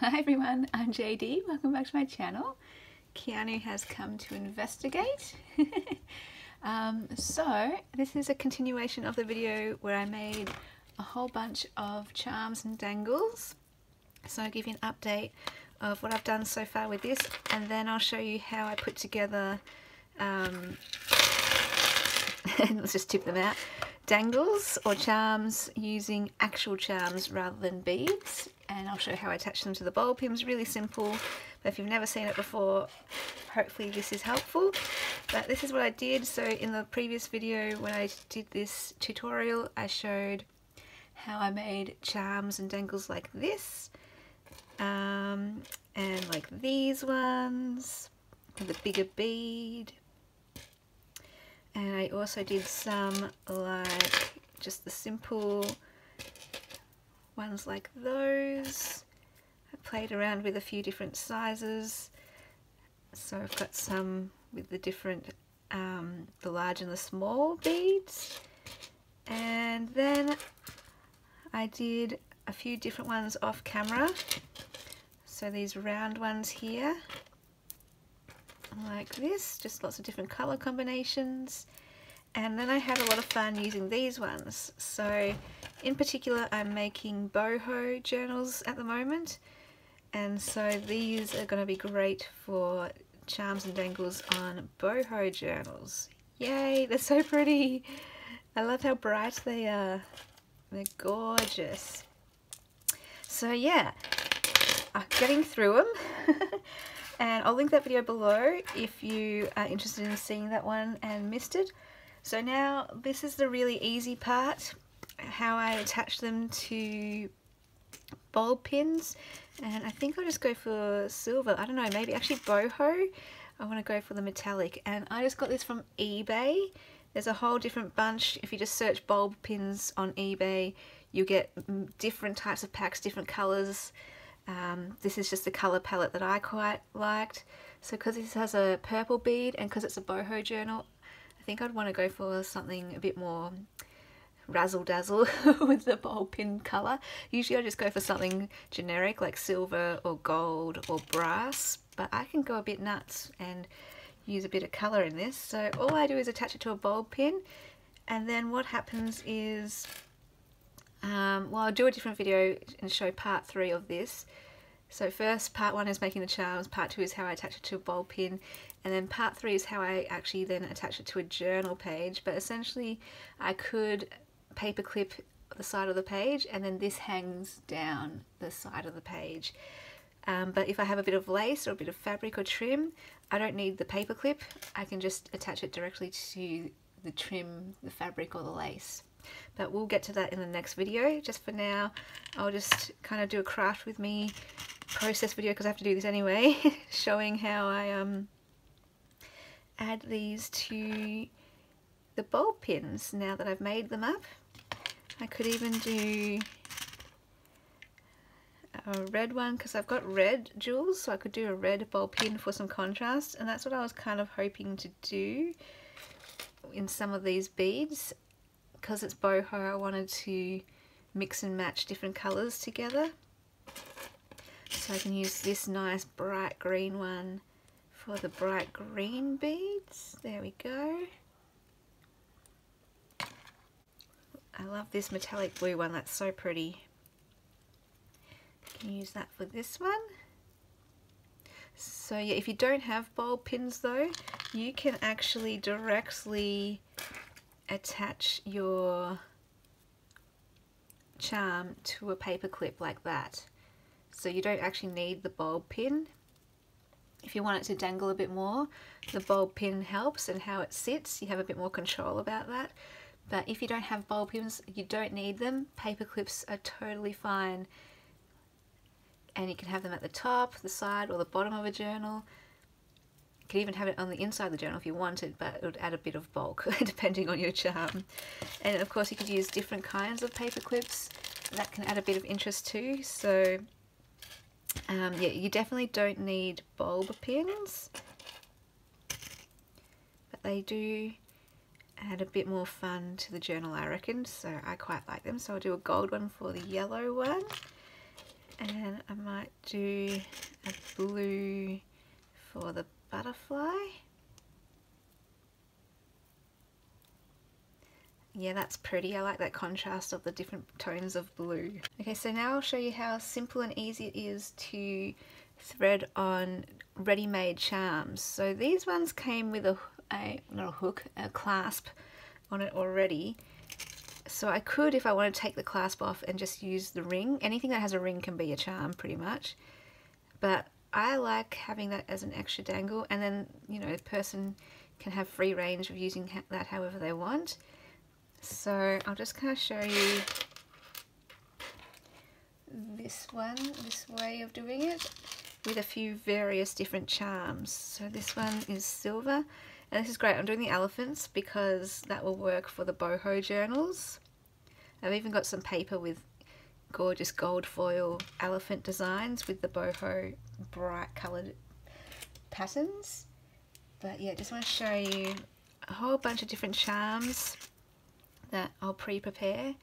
Hi everyone, I'm JD. Welcome back to my channel. Keanu has come to investigate. So this is a continuation of the video where I made a whole bunch of charms and dangles. So I'll give you an update of what I've done so far with this, and then I'll show you how I put together, let's just tip them out, dangles or charms using actual charms rather than beads, and I'll show you how I attach them to the bowl pins. Really simple, but if you've never seen it before, hopefully this is helpful. But this is what I did. So in the previous video when I did this tutorial, I showed how I made charms and dangles like this, and like these ones with a bigger bead. And I also did some like just the simple ones like those. I played around with a few different sizes. So I've got some with the different, the large and the small beads. And then I did a few different ones off camera. So these round ones here, like this, just lots of different color combinations. And then I had a lot of fun using these ones. So in particular, I'm making boho journals at the moment, and so these are going to be great for charms and dangles on boho journals. Yay, they're so pretty. I love how bright they are. They're gorgeous. So yeah, I'm getting through them. And I'll link that video below if you are interested in seeing that one and missed it. So now this is the really easy part, how I attach them to bulb pins. And I think I'll just go for silver. I don't know, maybe actually boho. I want to go for the metallic. And I just got this from eBay. There's a whole different bunch. If you just search bulb pins on eBay, you get different types of packs, different colors. This is just the colour palette that I quite liked. So because this has a purple bead and because it's a boho journal, I think I'd want to go for something a bit more razzle dazzle with the bulb pin colour. Usually I just go for something generic like silver or gold or brass, but I can go a bit nuts and use a bit of colour in this. So all I do is attach it to a bulb pin, and then what happens is, well, I'll do a different video and show part 3 of this. So first, part 1 is making the charms, part 2 is how I attach it to a bulb pin, and then part 3 is how I actually then attach it to a journal page. But essentially I could paperclip the side of the page, and then this hangs down the side of the page. But if I have a bit of lace or a bit of fabric or trim, I don't need the paperclip. I can just attach it directly to the trim, the fabric or the lace. But we'll get to that in the next video. Just for now, I'll just kind of do a craft with me process video, because I have to do this anyway, showing how I add these to the bulb pins now that I've made them up. I could even do a red one because I've got red jewels, so I could do a red bulb pin for some contrast, and that's what I was kind of hoping to do in some of these beads. Because it's boho, I wanted to mix and match different colours together. So I can use this nice bright green one for the bright green beads. There we go. I love this metallic blue one, that's so pretty. I can use that for this one. So yeah, if you don't have bulb pins though, you can actually directly attach your charm to a paper clip like that. So you don't actually need the bulb pin. If you want it to dangle a bit more, the bulb pin helps, and how it sits, you have a bit more control about that. But if you don't have bulb pins, you don't need them. Paper clips are totally fine. And you can have them at the top, the side, or the bottom of a journal. You could even have it on the inside of the journal if you wanted, but it would add a bit of bulk depending on your charm. And of course you could use different kinds of paper clips. That can add a bit of interest too. So yeah, you definitely don't need bulb pins, but they do add a bit more fun to the journal, I reckon. So I quite like them. So I'll do a gold one for the yellow one. And I might do a blue for the butterfly. Yeah, that's pretty. I like that contrast of the different tones of blue. Okay, so now I'll show you how simple and easy it is to thread on ready-made charms. So these ones came with not a hook, a clasp on it already. So I could, if I want to take the clasp off and just use the ring. Anything that has a ring can be a charm pretty much. But I like having that as an extra dangle, and then, you know, the person can have free range of using that however they want. So I'll just kind of show you this way of doing it with a few various different charms. So this one is silver, and this is great. I'm doing the elephants because that will work for the boho journals. I've even got some paper with gorgeous gold foil elephant designs with the boho bright coloured patterns. But yeah, just want to show you a whole bunch of different charms that I'll pre-prepare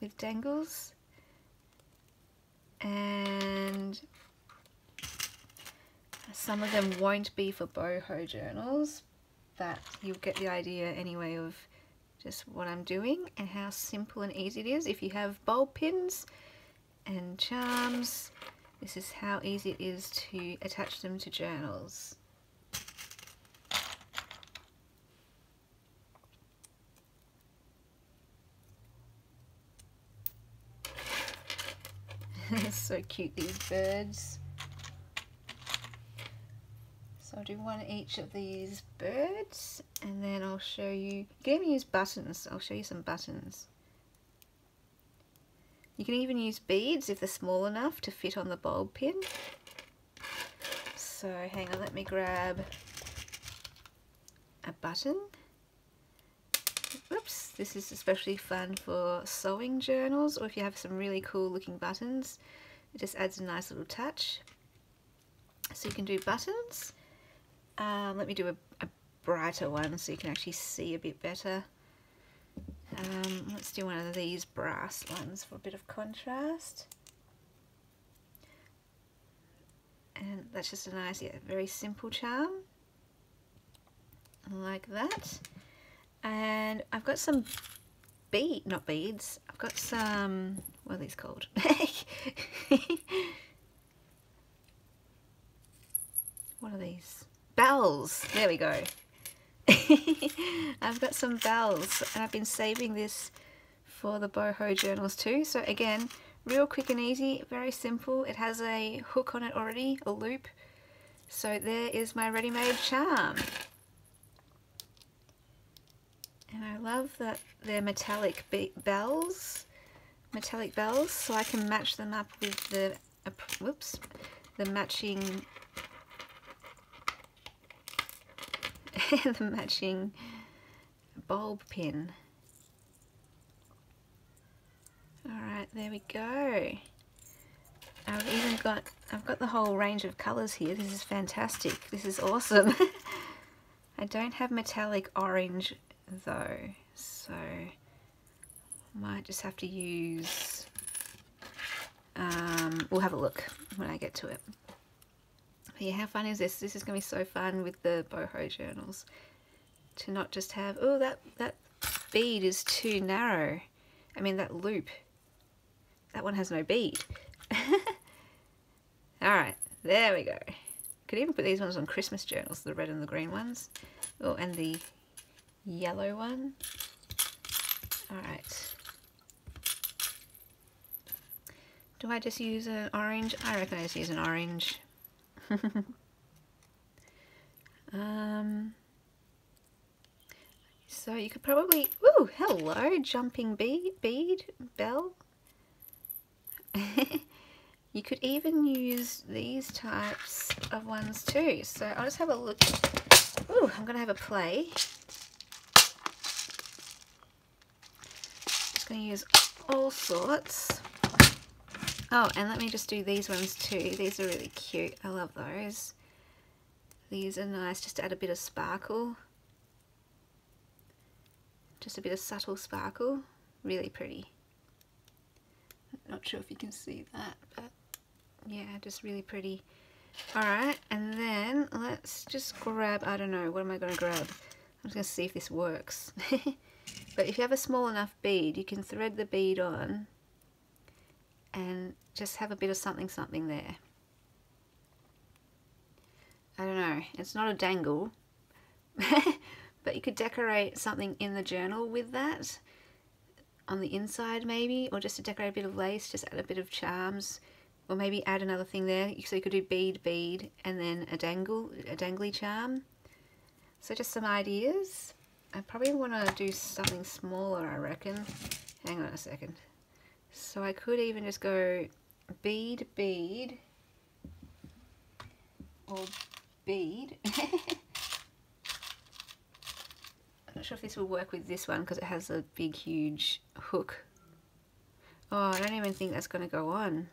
with dangles, and some of them won't be for boho journals, but you'll get the idea anyway of just what I'm doing and how simple and easy it is. If you have bulb pins and charms, this is how easy it is to attach them to journals. So cute, these birds. So I'll do one each of these birds, and then I'll show you, you can even use buttons. I'll show you some buttons. You can even use beads if they're small enough to fit on the bulb pin. So hang on, let me grab a button. Whoops, this is especially fun for sewing journals, or if you have some really cool looking buttons. It just adds a nice little touch. So you can do buttons. Let me do a brighter one so you can actually see a bit better. Let's do one of these brass ones for a bit of contrast. And that's just a nice, yeah, very simple charm. Like that. And I've got some not beads, I've got some, what are these called? What are these? Bells! There we go. I've got some bells, and I've been saving this for the boho journals too. So again, real quick and easy, very simple. It has a hook on it already, a loop. So there is my ready-made charm. And I love that they're metallic bells, so I can match them up with the matching the matching bulb pin. Alright, there we go. I've got the whole range of colours here. This is fantastic. This is awesome. I don't have metallic orange though, so might just have to use, we'll have a look when I get to it. But yeah, how fun is this? This is going to be so fun with the boho journals, to not just have, oh, that bead is too narrow. I mean, that loop, that one has no bead. Alright, there we go. Could even put these ones on Christmas journals, the red and the green ones. Oh, and the yellow one. Alright. Do I just use an orange? I reckon I just use an orange. So you could probably, ooh, hello, jumping bead, bell. You could even use these types of ones too. So I'll just have a look. Ooh, I'm going to have a play. Just going to use all sorts. Oh, and let me just do these ones too. These are really cute. I love those. These are nice, just to add a bit of sparkle. Just a bit of subtle sparkle. Really pretty. Not sure if you can see that, but Yeah, just really pretty. Alright, and then let's just grab, I don't know, what am I going to grab? I'm just going to see if this works. But if you have a small enough bead, you can thread the bead on and just have a bit of something there. I don't know, it's not a dangle, but you could decorate something in the journal with that. On the inside maybe, or just to decorate a bit of lace, just add a bit of charms. Or maybe add another thing there, so you could do bead, and then a dangly charm. So just some ideas. I probably want to do something smaller, I reckon. Hang on a second. So I could even just go bead, or bead. I'm not sure if this will work with this one because it has a big, huge hook. Oh, I don't even think that's going to go on.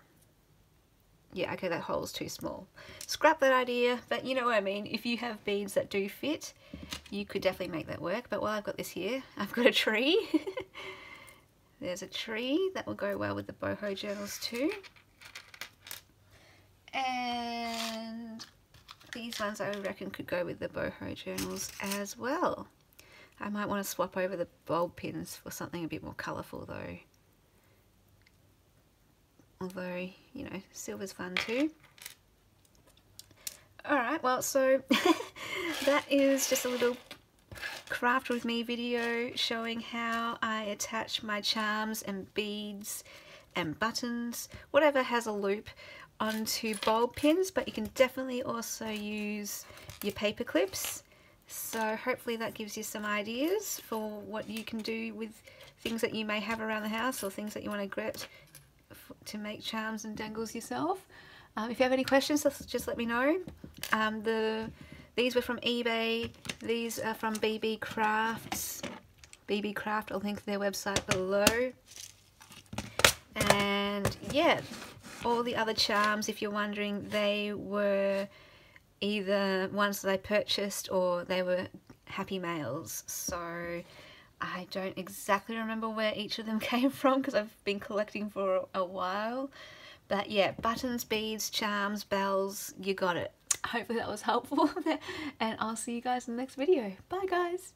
Yeah, okay, that hole's too small. Scrap that idea, but you know what I mean. If you have beads that do fit, you could definitely make that work. But while I've got this here, I've got a tree. There's a tree that will go well with the boho journals too. And these ones I reckon could go with the boho journals as well. I might want to swap over the bulb pins for something a bit more colourful though. Although, you know, silver's fun too. Alright, well, so that is just a little craft with me video showing how I attach my charms and beads and buttons, whatever has a loop, onto bulb pins, but you can definitely also use your paper clips. So hopefully that gives you some ideas for what you can do with things that you may have around the house or things that you want to get to make charms and dangles yourself. If you have any questions, just let me know. These were from eBay. These are from BB Crafts. BB Craft, I'll link their website below. And yeah, all the other charms, if you're wondering, they were either ones that I purchased or they were Happy Mails. So I don't exactly remember where each of them came from because I've been collecting for a while. But yeah, buttons, beads, charms, bells, you got it. Hopefully that was helpful. And I'll see you guys in the next video. Bye guys.